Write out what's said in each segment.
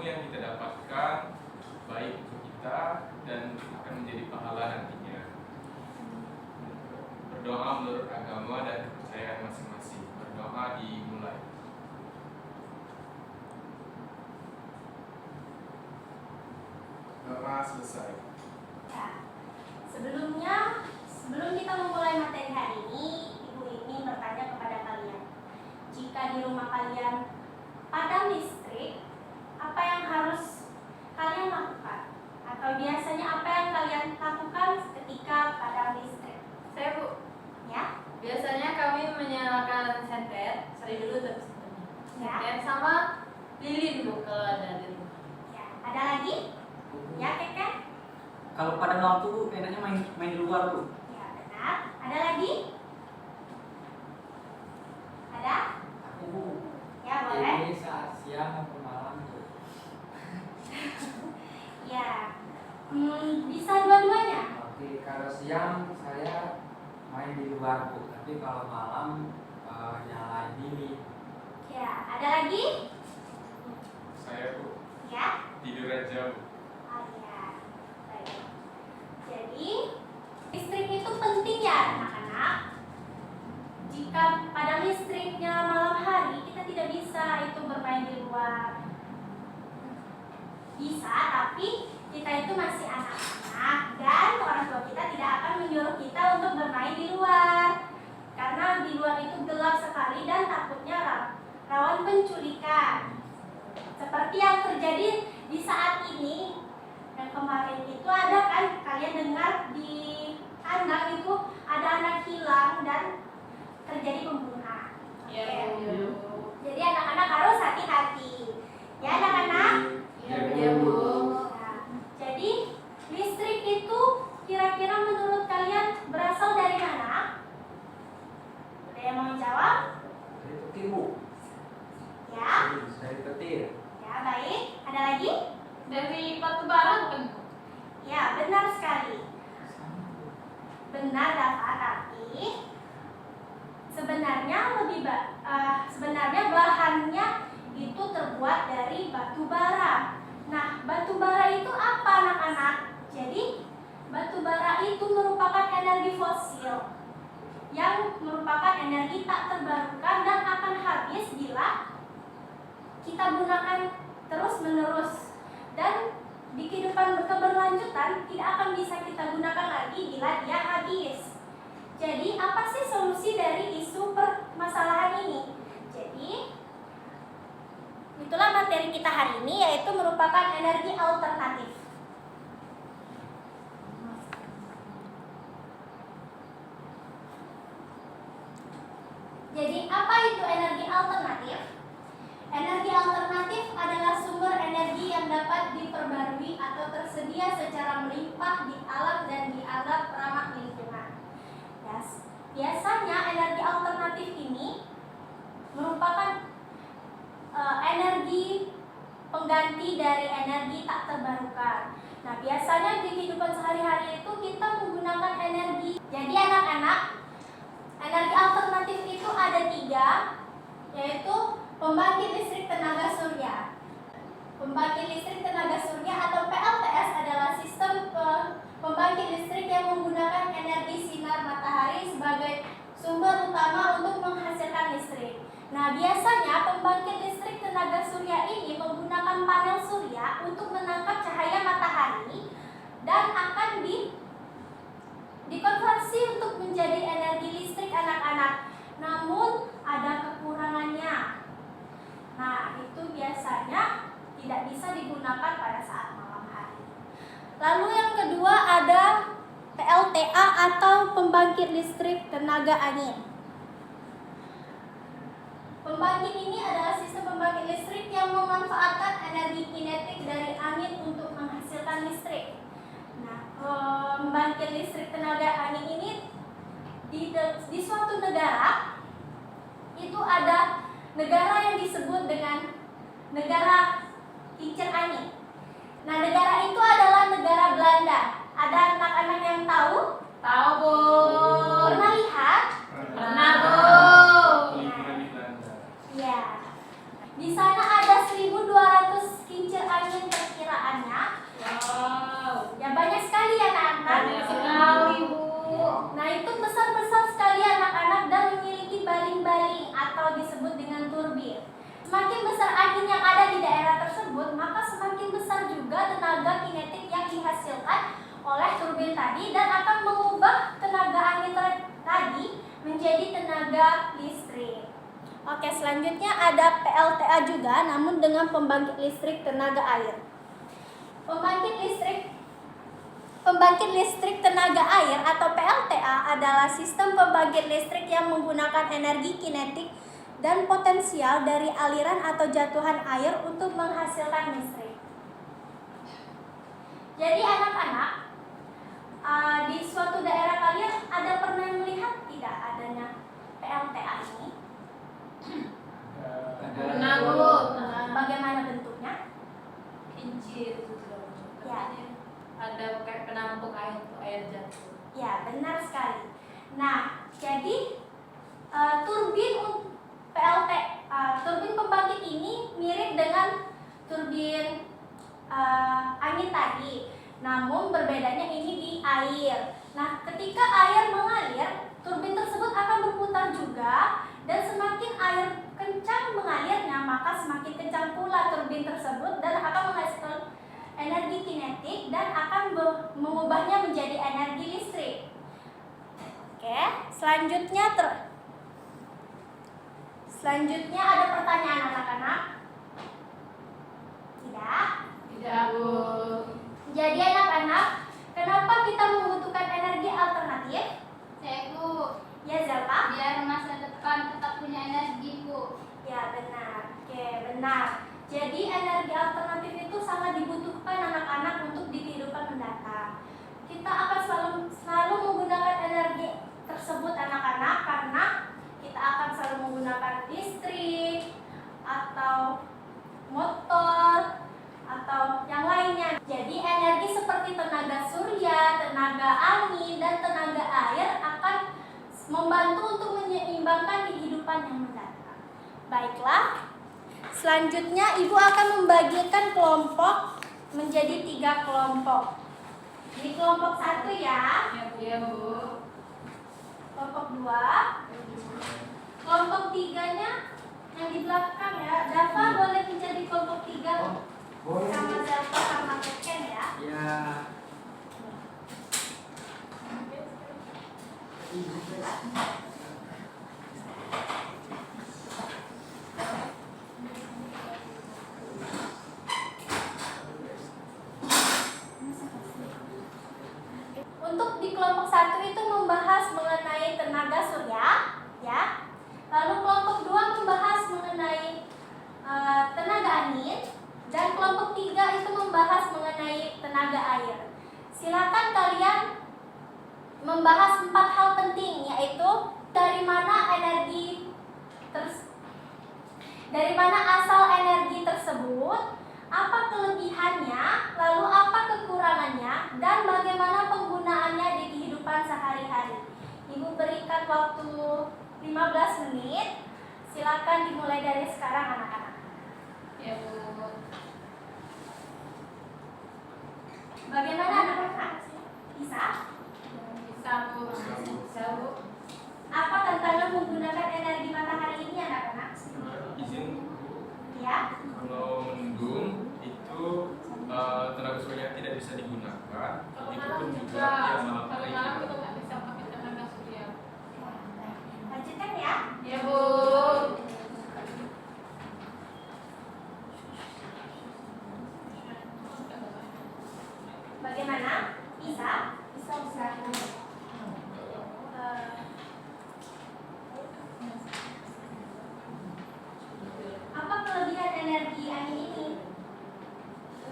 yang kita dapatkan baik untuk kita dan akan menjadi pahala nantinya. Berdoa menurut agama dan kepercayaan masing-masing. Berdoa dimulai. Doa selesai. Ya. Sebelum kita memulai materi hari ini, Ibu ingin bertanya kepada kalian. Jika di rumah kalian padam listrik, apa yang harus kalian lakukan? Atau biasanya apa yang kalian lakukan ketika padam listrik? Saya Bu, Ya? biasanya kami menyalakan senter, cari dulu terus Ya. senter sama lilin Bu kalau ada di rumah. Ya. Ada lagi? Ya, Keke? Kalau pada waktu Bu, enaknya main di luar Bu. Ya, benar. Ada lagi? Ada? Aku Bu, Ya, boleh. ini saat siang atau malam Bu? Ya. Bisa dua-duanya. Oke, kalau siang saya main di luar Bu, tapi kalau malam nyalain lilin. Ya, ada lagi? Saya Bu, Ya. tidur aja Bu. Oh ya, baik. Jadi listrik itu penting ya anak-anak. Jika pada listriknya malam hari, kita tidak bisa itu bermain di luar. Bisa, tapi kita itu masih anak-anak dan orang tua kita tidak akan menyuruh kita untuk bermain di luar. Karena di luar itu gelap sekali dan takutnya rawan penculikan. Seperti yang terjadi di saat ini. Dan kemarin itu ada kan, kalian dengar di anak itu ada anak hilang dan terjadi pembunuhan. Iya Oke. Bu. Jadi anak-anak harus hati-hati. Ya anak-anak. Iya Bu. Nah, jadi listrik itu kira-kira menurut kalian berasal dari mana? Ada yang mau jawab? Dari petir Bu. Ya. Dari petir. Ya, baik. Ada lagi? Dari batu bara bukan Bu? Ya, benar sekali. Benar dapat, tapi sebenarnya bahannya itu terbuat dari batu bara. Nah, batu bara itu apa anak-anak? Jadi batu bara itu merupakan energi fosil yang merupakan energi tak terbarukan dan akan habis bila kita gunakan terus-menerus, dan di kehidupan keberlanjutan tidak akan bisa kita gunakan lagi bila dia habis. Jadi apa sih solusi dari isu permasalahan ini? Jadi itulah materi kita hari ini, yaitu merupakan energi alternatif. Jadi apa itu energi alternatif? Energi alternatif adalah sumber energi yang dapat diperbarui atau tersedia secara melimpah di alam dan dianggap ramah lingkungan. Biasanya energi alternatif ini merupakan energi pengganti dari energi tak terbarukan. Nah, biasanya di kehidupan sehari-hari itu kita menggunakan energi. Jadi anak-anak, energi alternatif itu ada 3, yaitu pembangkit listrik tenaga surya. Pembangkit listrik tenaga surya atau PLTS adalah sistem pembangkit listrik yang menggunakan energi sinar matahari sebagai sumber utama untuk menghasilkan listrik. Nah, biasanya pembangkit listrik tenaga surya ini menggunakan panel surya untuk menangkap cahaya matahari dan akan dikonversi untuk menjadi energi listrik anak-anak. Namun ada kekurangannya. Nah, itu biasanya tidak bisa digunakan pada saat malam hari. Lalu yang kedua ada PLTA atau pembangkit listrik tenaga angin. Pembangkit ini adalah sistem pembangkit listrik yang memanfaatkan energi kinetik dari angin untuk menghasilkan listrik. Nah, pembangkit listrik tenaga angin ini di suatu negara itu ada negara yang disebut dengan negara kincir angin. Nah, negara itu adalah negara Belanda. Ada anak-anak yang tahu? Tahu Bu. Pernah lihat? Pernah Bu. Liburan di Belanda. Ya. Di sana ada 1.200 kincir angin perkiraannya? Wow. Ya banyak sekali ya anak-anak. Banyak sekali, Bu. Nah itu besar-besar sekali anak-anak dan memiliki baling-baling atau disebut dengan turbin. Semakin besar angin yang ada di daerah tersebut, maka semakin besar juga tenaga kinetik yang dihasilkan oleh turbin tadi dan akan mengubah tenaga angin tadi menjadi tenaga listrik. Oke, selanjutnya ada PLTA juga, namun dengan pembangkit listrik tenaga air. Pembangkit listrik tenaga air atau PLTA adalah sistem pembangkit listrik yang menggunakan energi kinetik dan potensial dari aliran atau jatuhan air untuk menghasilkan listrik. Jadi anak-anak, di suatu daerah kalian ada pernah melihat tidak adanya PLTA ini? Pernah, Bu. Bagaimana bentuknya? Kincir gitu. Ya. Ada kayak penampung air untuk air jatuh. Ya, benar sekali. Nah, jadi turbin pembangkit ini mirip dengan turbin angin tadi. Namun berbedanya ini di air. Nah, ketika air mengalir, turbin tersebut akan berputar juga dan semakin air kencang mengalirnya, maka semakin kencang pula turbin tersebut dan akan menghasilkan energi kinetik dan akan mengubahnya menjadi energi listrik. Oke, selanjutnya ada pertanyaan anak-anak? Tidak? Tidak, Bu. Jadi anak-anak, kenapa kita membutuhkan energi alternatif? Bu, Ya Zelta? biar masa depan tetap punya energi, Bu. Ya benar. Oke, benar. Jadi energi alternatif itu sangat dibutuhkan anak-anak untuk di kehidupan mendatang. Kita akan selalu menggunakan energi tersebut anak-anak karena kita akan selalu menggunakan listrik atau motor atau yang lainnya. Jadi energi seperti tenaga surya, tenaga angin, dan tenaga air akan membantu untuk menyeimbangkan kehidupan yang mendatang. Baiklah, selanjutnya Ibu akan membagikan kelompok menjadi 3 kelompok. Di kelompok 1 ya, Ya, Bu. kelompok 2, kelompok 3-nya yang di belakang ya. Dava boleh menjadi kelompok 3 Boleh. sama Zelta sama Ken ya. Ya. Untuk di kelompok 1 itu membahas mengenai tenaga surya, ya. Lalu kelompok 2 membahas mengenai tenaga angin, dan kelompok 3 itu membahas mengenai tenaga air. Silakan kalian membahas 4 hal penting, yaitu dari mana asal energi tersebut, apa kelebihannya, lalu apa kekurangannya, dan bagaimana penggunaannya di kehidupan sehari-hari. Ibu berikan waktu 15 menit. Silakan dimulai dari sekarang anak-anak. Ya, Bu. Bagaimana anak-anak? Bisa? Bisa, Bu. Bisa, Bu. Apa tantangan menggunakan energi matahari ini anak-anak? Izin, Ya. kalau mendung itu tenaga surya tidak bisa digunakan. Kalau Itu malam pun juga. juga yang malam Kalau hari. malam kita nggak bisa pakai tenaga surya. Lanjutkan ya. Ya, Bu. Bagaimana? Bisa? Bisa. Apa kelebihan energi angin ini?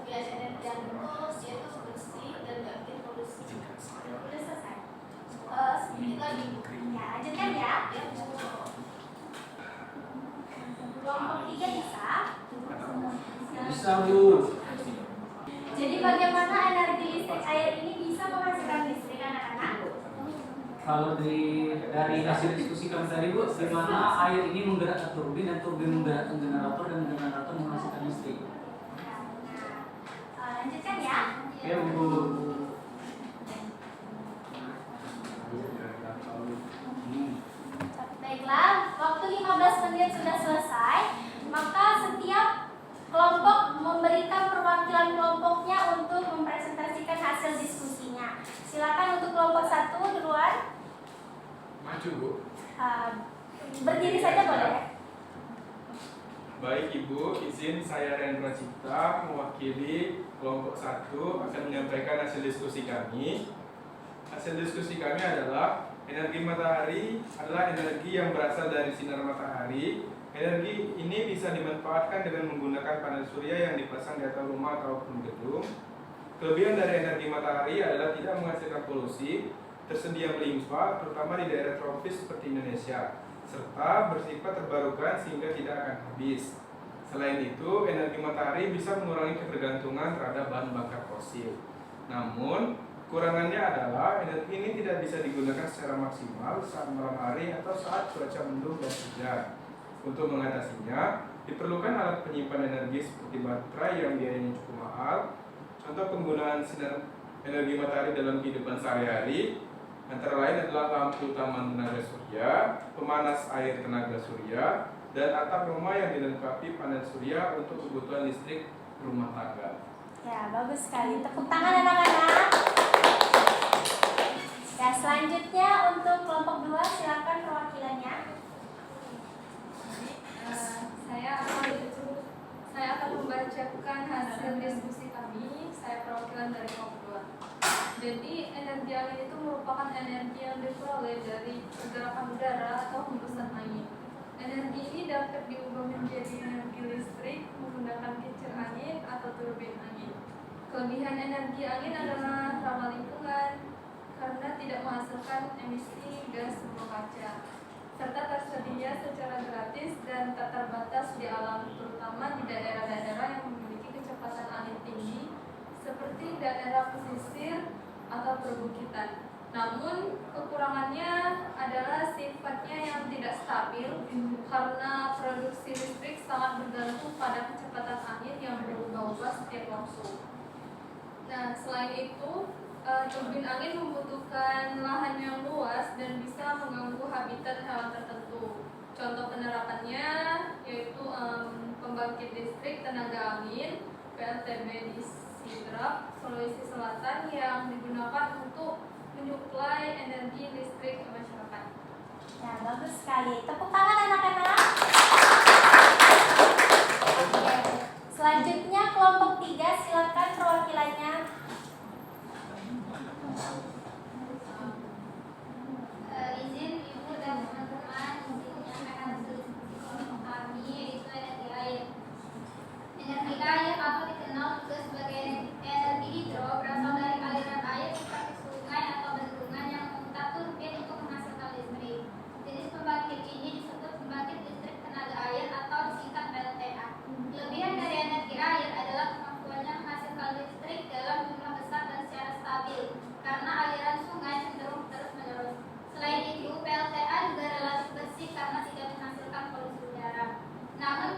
Biar energi yang terus, dia tuh bersih dan nggak bikin polusi. Udah selesai. Sedikit lagi. Ya, lanjutkan ya. Ya, Bu. Kelompok 3 bisa. Bisa, Bu. Jadi bagaimana energi listrik air ini bisa menghasilkan listrik anak-anak? Kalau dari hasil diskusi kami tadi Bu, di mana air ini menggerakkan turbin dan turbin menggerakkan generator dan generator menghasilkan listrik. Nah, lanjutkan ya. Oke Bu. Baiklah, waktu 15 menit sudah selesai. Maka setiap kelompok memberikan perwakilan kelompoknya untuk mempresentasikan hasil diskusinya. Silakan untuk kelompok 1 duluan. Maju, Bu. Berdiri saja boleh. Baik Ibu, izin saya Rendra Cipta mewakili kelompok 1 akan menyampaikan hasil diskusi kami. Hasil diskusi kami adalah energi matahari adalah energi yang berasal dari sinar matahari. Energi ini bisa dimanfaatkan dengan menggunakan panel surya yang dipasang di atas rumah ataupun gedung. Kelebihan dari energi matahari adalah tidak menghasilkan polusi, tersedia melimpa terutama di daerah tropis seperti Indonesia, serta bersifat terbarukan sehingga tidak akan habis. Selain itu, energi matahari bisa mengurangi ketergantungan terhadap bahan bakar fosil. Namun, kekurangannya adalah energi ini tidak bisa digunakan secara maksimal saat malam hari atau saat cuaca mendung dan hujan. Untuk mengatasinya, diperlukan alat penyimpan energi seperti baterai yang biayanya cukup mahal. Contoh penggunaan sinar energi matahari dalam kehidupan sehari-hari antara lain adalah lampu taman tenaga surya, pemanas air tenaga surya, dan atap rumah yang dilengkapi panel surya untuk kebutuhan listrik rumah tangga. Ya, bagus sekali. Tepuk tangan anak-anak. Ya, selanjutnya untuk kelompok 2 silakan perwakilannya. Saya akan membacakan hasil diskusi kami. Saya perwakilan dari kelompok 2. Jadi energi angin itu merupakan energi yang diperoleh dari pergerakan udara atau hembusan angin. Energi ini dapat diubah menjadi energi listrik menggunakan kincir angin atau turbin angin. Kelebihan energi angin adalah ramah lingkungan karena tidak menghasilkan emisi gas rumah kaca, serta tersedia secara gratis dan tak terbatas di alam, terutama di daerah-daerah yang memiliki kecepatan angin tinggi seperti daerah pesisir atau perbukitan. Namun kekurangannya adalah sifatnya yang tidak stabil karena produksi listrik sangat bergantung pada kecepatan angin yang berubah-ubah setiap waktu. Nah, selain itu, turbin angin membutuhkan lahan yang luas dan bisa mengganggu habitat hewan tertentu. Contoh penerapannya yaitu pembangkit listrik tenaga angin PLTB di Sidrap, Sulawesi Selatan yang digunakan untuk menyuplai energi listrik ke masyarakat. Ya, bagus sekali. Tepuk tangan anak-anak. Oke. Selanjutnya kelompok 3 silakan perwakilannya. Izin Ibu dan teman-teman menyampaikan hasil diskusi kelompok kami, yaitu energi air. Energi air atau dikenal juga sebagai energi hidro berasal dari aliran air seperti sungai atau bendungan yang memutar turbin untuk menghasilkan listrik. Jenis pembangkit ini disebut pembangkit listrik tenaga air atau disingkat PLTA. Kelebihan dari energi air adalah kemampuannya menghasilkan listrik dalam jumlah besar dan secara stabil karena aliran sungai cenderung terus-menerus. Selain itu, PLTA juga relatif bersih karena tidak menghasilkan polusi udara. Namun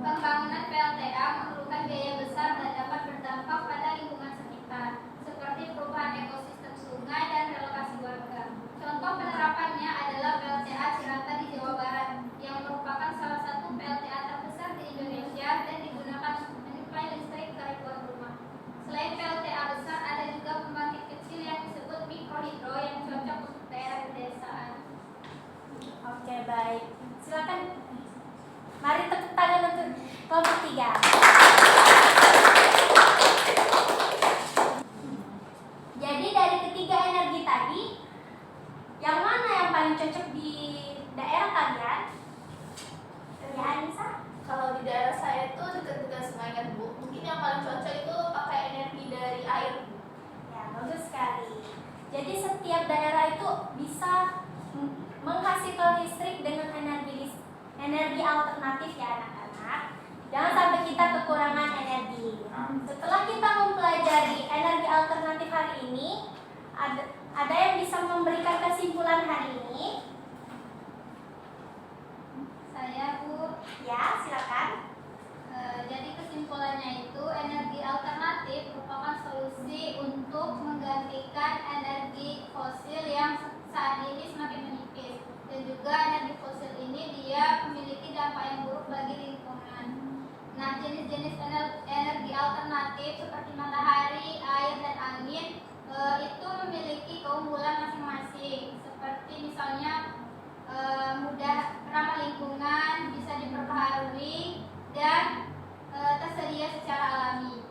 pembangunan PLTA memerlukan biaya besar dan dapat berdampak pada lingkungan sekitar, seperti perubahan ekosistem sungai dan relokasi warga. Contoh penerapannya adalah PLTA Cirata di Jawa Barat, yang merupakan salah satu PLTA terbesar di Indonesia dan digunakan untuk menyuplai listrik ke ribuan rumah. Selain PLTA besar, ada juga pembangkit kecil yang disebut mikrohidro yang cocok untuk daerah pedesaan. Oke, baik. Silakan. Mari tepuk tangan untuk kelompok 3. Jadi dari ketiga energi tadi, yang mana yang paling cocok di daerah kalian? Ya, Anissa? Kalau di daerah saya itu dekat-dekat sungai kan Bu, mungkin yang paling cocok itu pakai energi dari air. Ya, bagus sekali. Jadi setiap daerah itu bisa menghasilkan listrik dengan energi alternatif ya anak-anak. Jangan sampai kita kekurangan energi. Setelah kita mempelajari energi alternatif hari ini, ada yang bisa memberikan kesimpulan hari ini? Saya Bu. Ya, silakan. Jadi kesimpulannya itu energi alternatif menggantikan energi fosil yang saat ini semakin menipis, dan juga energi fosil ini dia memiliki dampak yang buruk bagi lingkungan. Nah, jenis-jenis energi alternatif seperti matahari, air, dan angin itu memiliki keunggulan masing-masing, seperti misalnya mudah ramah lingkungan, bisa diperbaharui, dan tersedia secara alami.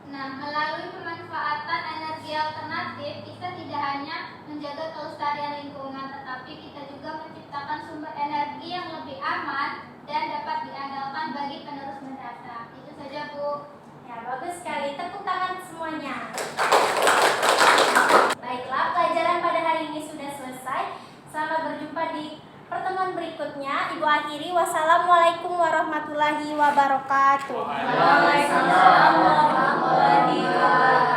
Nah, melalui pemanfaatan energi alternatif, kita tidak hanya menjaga kelestarian lingkungan, tetapi kita juga menciptakan sumber energi yang lebih aman dan dapat diandalkan bagi penerus mendatang. Itu saja, Bu. Ya, bagus sekali. Tepuk tangan semuanya. Baiklah, pelajaran pada hari ini sudah selesai. Sampai berjumpa di pertemuan berikutnya. Ibu akhiri, wassalamualaikum warahmatullahi wabarakatuh. Waalaikumsalam warahmatullahi wabarakatuh.